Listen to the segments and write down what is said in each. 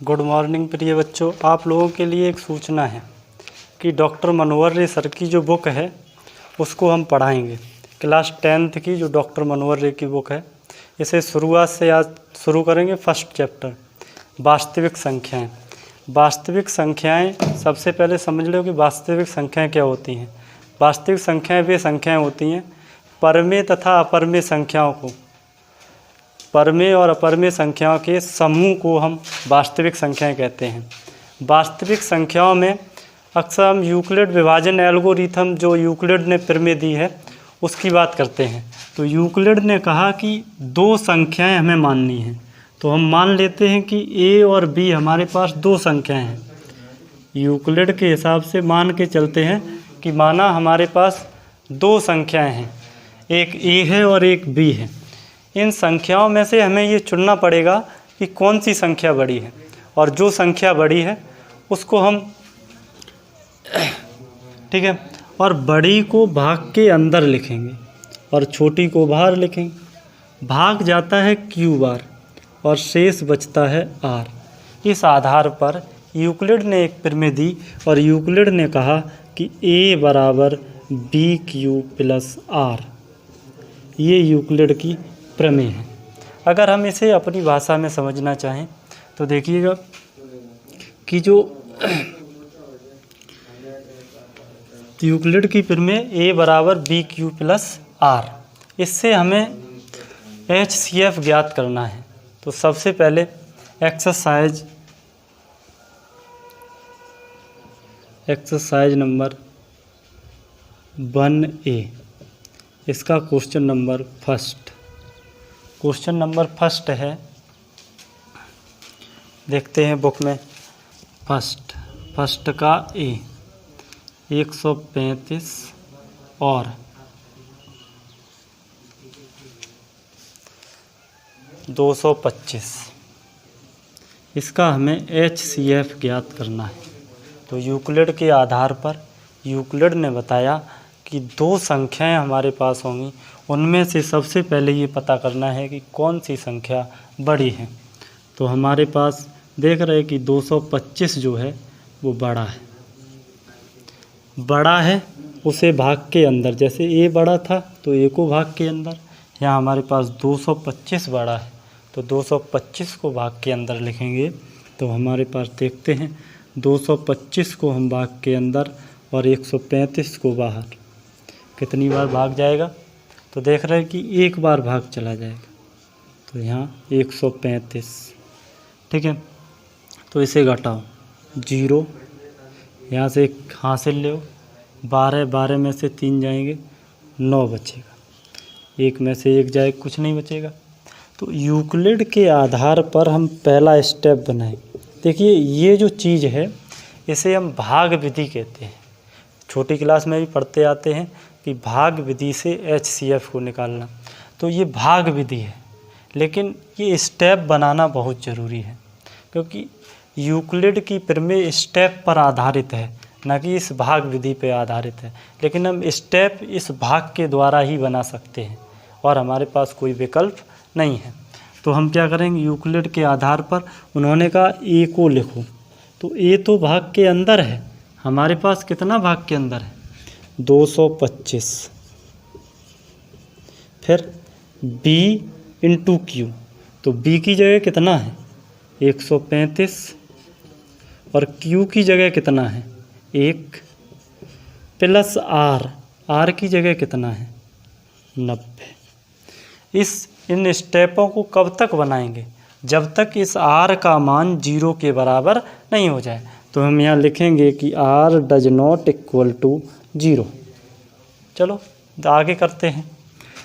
Good morning प्रिय बच्चों। आप लोगों के लिए एक सूचना है कि डॉक्टर मनोहर रे सर की जो बुक है उसको हम पढ़ाएंगे। क्लास 10th की जो डॉक्टर मनोहर रे की बुक है, इसे शुरुआत से आज शुरू करेंगे। फर्स्ट चैप्टर वास्तविक संख्याएं। वास्तविक संख्याएं, सबसे पहले समझ लो कि वास्तविक संख्याएं क्या होती हैं। वास्तविक संख्याएं वे संख्याएं होती हैं परमेय तथा अपरमेय संख्याओं को, परमेय और अपरमेय संख्याओं के समूह को हम वास्तविक संख्याएं कहते हैं। वास्तविक संख्याओं में अक्सर हम यूक्लिड विभाजन एल्गोरिथम जो यूक्लिड ने प्रमेय दी है उसकी बात करते हैं। तो यूक्लिड ने कहा कि दो संख्याएं हमें माननी हैं, तो हम मान लेते हैं कि ए और बी हमारे पास दो संख्याएं हैं। यूक्लिड के हिसाब से मान के चलते हैं कि माना हमारे पास दो संख्याएं हैं, एक ए है और एक बी है। इन संख्याओं में से हमें ये चुनना पड़ेगा कि कौन सी संख्या बड़ी है, और जो संख्या बड़ी है उसको हम ठीक है, और बड़ी को भाग के अंदर लिखेंगे और छोटी को बाहर लिखेंगे। भाग जाता है क्यू बार और शेष बचता है आर। इस आधार पर यूक्लिड ने एक प्रमेय दी और यूक्लिड ने कहा कि ए बराबर बी क्यू प्लस आर। ये यूक्लिड की प्रमेय है। अगर हम इसे अपनी भाषा में समझना चाहें तो देखिएगा कि जो यूक्लिड की प्रमेय ए बराबर बी क्यू प्लस आर, इससे हमें HCF ज्ञात करना है। तो सबसे पहले एक्सरसाइज नंबर 1A, इसका क्वेश्चन नंबर फर्स्ट है। देखते हैं बुक में। फर्स्ट का ए 135 और 225, इसका हमें HCF ज्ञात करना है। तो यूक्लिड के आधार पर यूक्लिड ने बताया कि दो संख्याएं हमारे पास होंगी, उनमें से सबसे पहले ये पता करना है कि कौन सी संख्या बड़ी है। तो हमारे पास देख रहे हैं कि 225 जो है वो बड़ा है, उसे भाग के अंदर, जैसे ए बड़ा था तो ए को भाग के अंदर, यहाँ हमारे पास 225 बड़ा है तो 225 को भाग के अंदर लिखेंगे। तो हमारे पास देखते हैं 225 को हम भाग के अंदर और 135 को बाहर, कितनी बार भाग जाएगा। तो देख रहे हैं कि एक बार भाग चला जाएगा, तो यहाँ 135, ठीक है। तो इसे घटाओ, 0 यहाँ से एक हासिल ले, 12 में से 3 जाएंगे, 9 बचेगा, एक में से एक जाए, कुछ नहीं बचेगा। तो यूक्लिड के आधार पर हम पहला स्टेप बनाएंगे। देखिए ये जो चीज़ है इसे हम भाग विधि कहते हैं। छोटी क्लास में भी पढ़ते आते हैं कि भाग विधि से HCF को निकालना। तो ये भाग विधि है, लेकिन ये स्टेप बनाना बहुत ज़रूरी है, क्योंकि यूक्लिड की प्रमेय स्टेप पर आधारित है, न कि इस भाग विधि पर आधारित है। लेकिन हम स्टेप इस भाग के द्वारा ही बना सकते हैं और हमारे पास कोई विकल्प नहीं है। तो हम क्या करेंगे, यूक्लिड के आधार पर उन्होंने कहा ए को लिखो। तो ए तो भाग के अंदर है, हमारे पास कितना भाग के अंदर है, 225। फिर B इंटू क्यू, तो B की जगह कितना है, 135, और Q की जगह कितना है, 1, प्लस R की जगह कितना है, 90। इन स्टेपों को कब तक बनाएंगे, जब तक इस R का मान 0 के बराबर नहीं हो जाए। तो हम यहाँ लिखेंगे कि R does not equal to 0। चलो आगे करते हैं।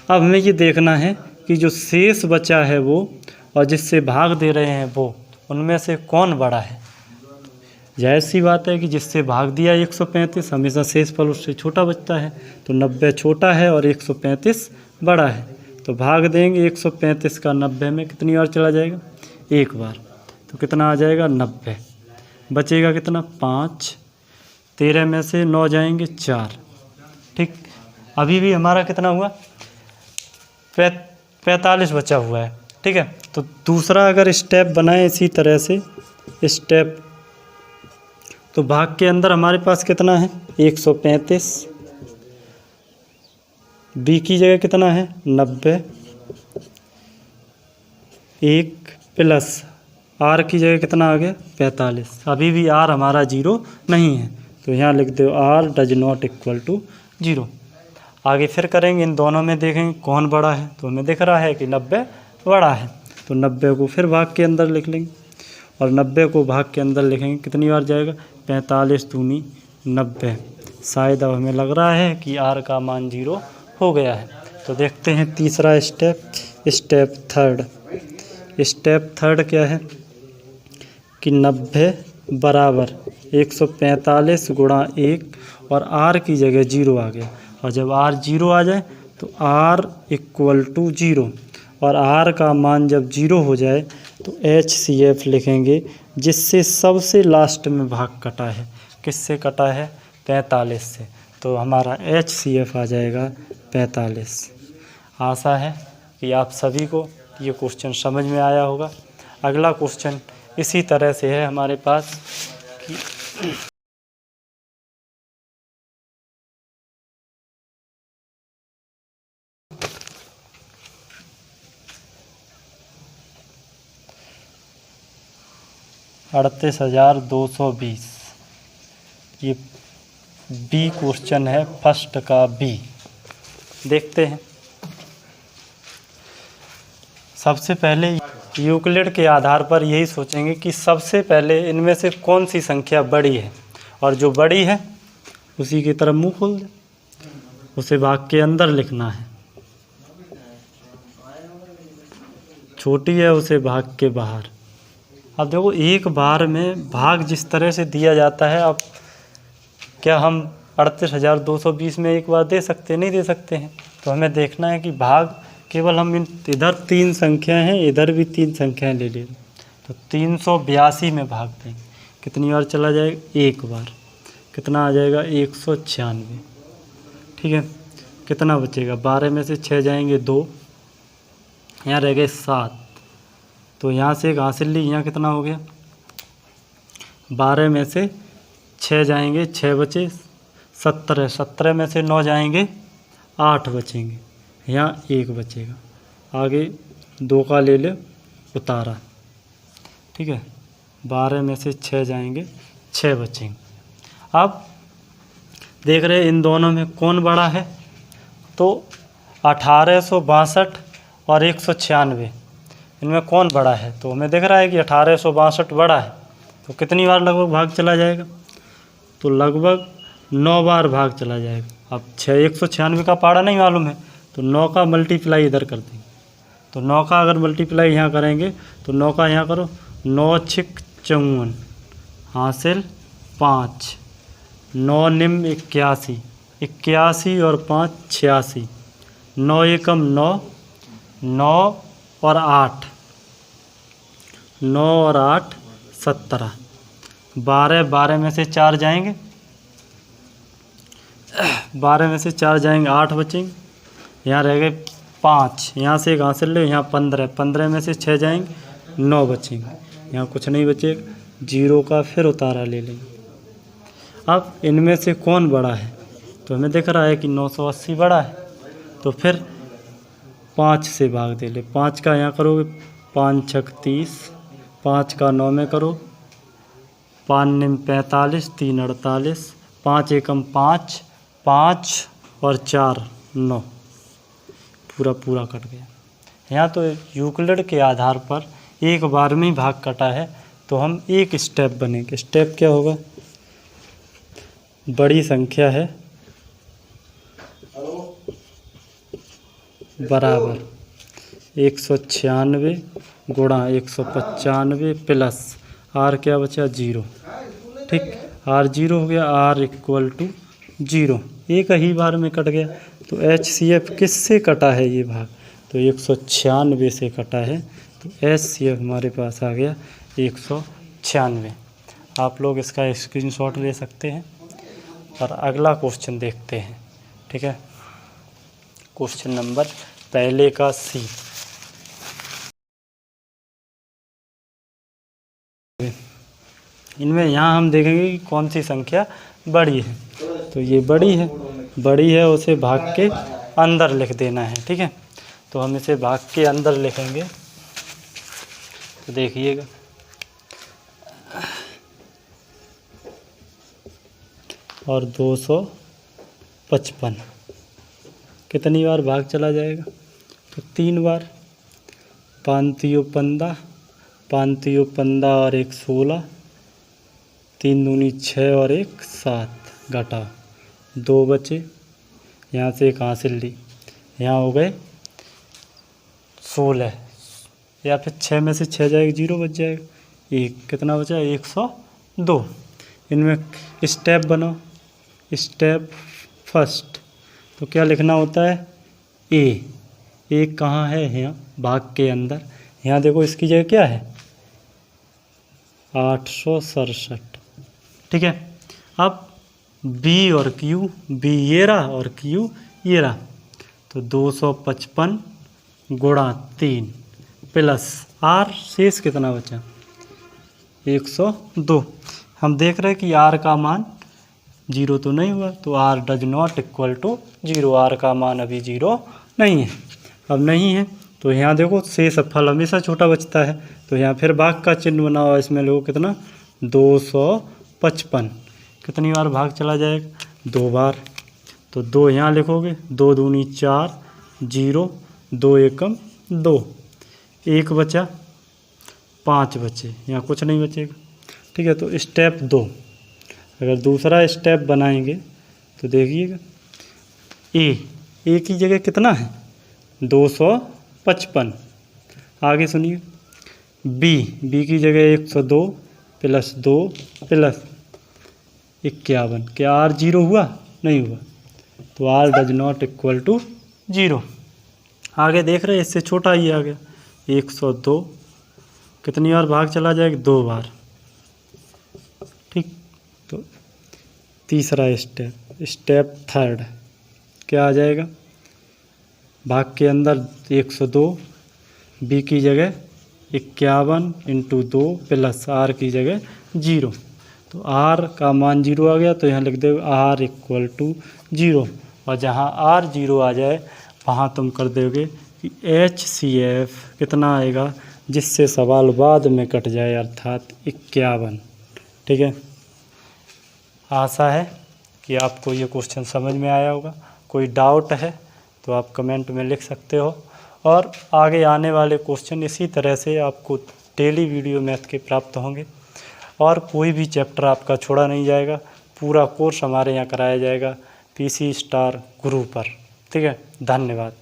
अब हमें ये देखना है कि जो शेष बचा है वो और जिससे भाग दे रहे हैं वो, उनमें से कौन बड़ा है। जाहिर सी बात है कि जिससे भाग दिया 135, हमेशा शेष फल उससे छोटा बचता है। तो 90 छोटा है और 135 बड़ा है, तो भाग देंगे 135 का 90 में, कितनी बार चला जाएगा, एक बार। तो कितना आ जाएगा, 90। बचेगा कितना, 5, 13 में से 9 जाएंगे, 4, ठीक। अभी भी हमारा कितना हुआ, 45 बचा हुआ है, ठीक है। तो दूसरा अगर स्टेप बनाए इसी तरह से, स्टेप। तो भाग के अंदर हमारे पास कितना है 135, बी की जगह कितना है 90, 1 प्लस आर की जगह कितना आ गया 45। अभी भी आर हमारा 0 नहीं है, तो यहाँ लिख दो R does not equal to 0। आगे फिर करेंगे, इन दोनों में देखेंगे कौन बड़ा है, तो हमें दिख रहा है कि 90 बड़ा है, तो 90 को फिर भाग के अंदर लिख लेंगे और 90 को भाग के अंदर लिखेंगे, कितनी बार जाएगा 45 दूनी 90। शायद अब हमें लग रहा है कि आर का मान 0 हो गया है। तो देखते हैं तीसरा step, step third. Step third क्या है कि 90 बराबर 145 गुणा 1 और आर की जगह 0 आ गया, और जब आर 0 आ जाए तो आर इक्वल टू 0, और आर का मान जब 0 हो जाए तो HCF लिखेंगे, जिससे सबसे लास्ट में भाग कटा है। किससे कटा है 45 से, तो हमारा HCF आ जाएगा 45। आशा है कि आप सभी को ये क्वेश्चन समझ में आया होगा। अगला क्वेश्चन इसी तरह से है हमारे पास कि $38,220, ये बी क्वेश्चन है, फर्स्ट का बी। देखते हैं, सबसे पहले यूक्लिड के आधार पर यही सोचेंगे कि सबसे पहले इनमें से कौन सी संख्या बड़ी है, और जो बड़ी है उसी की तरफ मुंह खोल दे, उसे भाग के अंदर लिखना है, छोटी है उसे भाग के बाहर। अब देखो एक बार में भाग जिस तरह से दिया जाता है, अब क्या हम 38,220 में एक बार दे सकते, नहीं दे सकते हैं, तो हमें देखना है कि भाग केवल हम इधर 3 संख्याएं हैं, इधर भी 3 संख्याएं ले लें, तो 382 में भाग देंगे, कितनी बार चला जाएगा एक बार, कितना आ जाएगा 196। ठीक है, कितना बचेगा 12 में से 6 जाएंगे 2, यहाँ रह गए 7, तो यहाँ से एक हासिल ली, यहाँ कितना हो गया 12 में से 6 जाएंगे 6 बचे 17, 17 में से 9 जाएंगे 8 बचेंगे, यहाँ 1 बचेगा, आगे 2 का ले ले उतारा। ठीक है, 12 में से 6 जाएंगे 6 बचेंगे। अब देख रहे हैं इन दोनों में कौन बड़ा है, तो 1862 और 196, इनमें कौन बड़ा है, तो हमें दिख रहा है कि 1862 बड़ा है, तो कितनी बार लगभग भाग चला जाएगा, तो लगभग 9 बार भाग चला जाएगा। अब 196 का पाड़ा नहीं मालूम है, तो 9 का मल्टीप्लाई इधर कर देंगे, तो 9 का अगर मल्टीप्लाई यहाँ करेंगे तो 9 का यहाँ करो, 9 छिक 54 हासिल 5, 9 निम 81, 81 और 5 86, 9 एकम 9, 9 और 8, 9 और 8 17, 12, 12 में से 4 जाएंगे, 12 में से 4 जाएंगे 8 बचेंगे, यहाँ रह गए 5, यहाँ से एक हासिल ले, यहाँ 15, 15 में से 6 जाएंगे 9 बचेंगे, यहाँ कुछ नहीं बचेगा, 0 का फिर उतारा ले लेंगे। अब इनमें से कौन बड़ा है, तो हमें दिख रहा है कि 980 बड़ा है, तो फिर 5 से भाग दे ले, 5 का यहाँ करोगे 5 छक 30, 5 का 9 में करो, 5 निम 45, 3 48, 5 एकम 5, 5 और 4 9, पूरा पूरा कट गया। यहाँ तो यूक्लिड के आधार पर एक बार में ही भाग कटा है, तो हम एक स्टेप बनेंगे। स्टेप क्या होगा, बड़ी संख्या है बराबर 196 गुणा 195 प्लस आर क्या बचा 0। ठीक, आर 0 हो गया, आर इक्वल टू 0, एक ही बार में कट गया। तो HCF किससे कटा है ये भाग, तो 196 से कटा है, तो HCF हमारे पास आ गया 196। आप लोग इसका स्क्रीनशॉट ले सकते हैं। और अगला क्वेश्चन देखते हैं। ठीक है, क्वेश्चन नंबर पहले का सी। इनमें यहाँ हम देखेंगे कि कौन सी संख्या बड़ी है। तो ये बड़ी है उसे भाग के अंदर लिख देना है, ठीक है। तो हम इसे भाग के अंदर लिखेंगे। तो देखिएगा, और 255 कितनी बार भाग चला जाएगा? तो 3 बार। 5 तियो 15, 5 तियो 15 और 1 16, 3 दूनी 6 और 1 7, घटा 2 बचे, यहाँ से एक हासिल ली, यहाँ हो गए 16, या फिर 6 में से 6 जाएगा 0 बच जाएगा, एक कितना बचा? 102। इनमें स्टेप बनाओ। स्टेप फर्स्ट, तो क्या लिखना होता है? ए कहाँ है? यहाँ भाग के अंदर। यहाँ देखो इसकी जगह क्या है? 867, ठीक है। अब बी और क्यू, बी ये रहा और क्यू ये रहा, तो 255 गुणा 3 प्लस आर, शेष कितना बचा? 102। हम देख रहे हैं कि आर का मान 0 तो नहीं हुआ, तो R does not equal to 0, R का मान अभी 0 नहीं है। अब नहीं है तो यहाँ देखो शेष फल हमेशा छोटा बचता है, तो यहाँ फिर भाग का चिन्ह बना हुआ, इसमें लोग कितना? 255 कितनी बार भाग चला जाएगा? 2 बार। तो 2 यहाँ लिखोगे, 2 दूनी 4, 0, 2 एकम 2, 1 बचा, 5 बचे, यहाँ कुछ नहीं बचेगा, ठीक है। तो स्टेप 2, अगर दूसरा स्टेप बनाएंगे तो देखिएगा, ए की जगह कितना है? 255। आगे सुनिए, बी की जगह 102 प्लस 2 प्लस 51। क्या आर 0 हुआ? नहीं हुआ, तो R does not equal to 0। आगे देख रहे हैं, इससे छोटा ही आ गया 102, कितनी बार भाग चला जाएगा? 2 बार, ठीक। तो तीसरा स्टेप थर्ड, क्या आ जाएगा? भाग के अंदर 102, बी की जगह 51 × 2 प्लस आर की जगह 0, तो आर का मान 0 आ गया, तो यहाँ लिख दो आर इक्वल टू 0, और जहाँ आर 0 आ जाए वहाँ तुम कर दोगे कि HCF कितना आएगा, जिससे सवाल बाद में कट जाए, अर्थात 51, ठीक है। आशा है कि आपको ये क्वेश्चन समझ में आया होगा। कोई डाउट है तो आप कमेंट में लिख सकते हो, और आगे आने वाले क्वेश्चन इसी तरह से आपको डेली वीडियो मैथ के प्राप्त होंगे, और कोई भी चैप्टर आपका छोड़ा नहीं जाएगा। पूरा कोर्स हमारे यहाँ कराया जाएगा PC स्टार गुरु पर, ठीक है। धन्यवाद।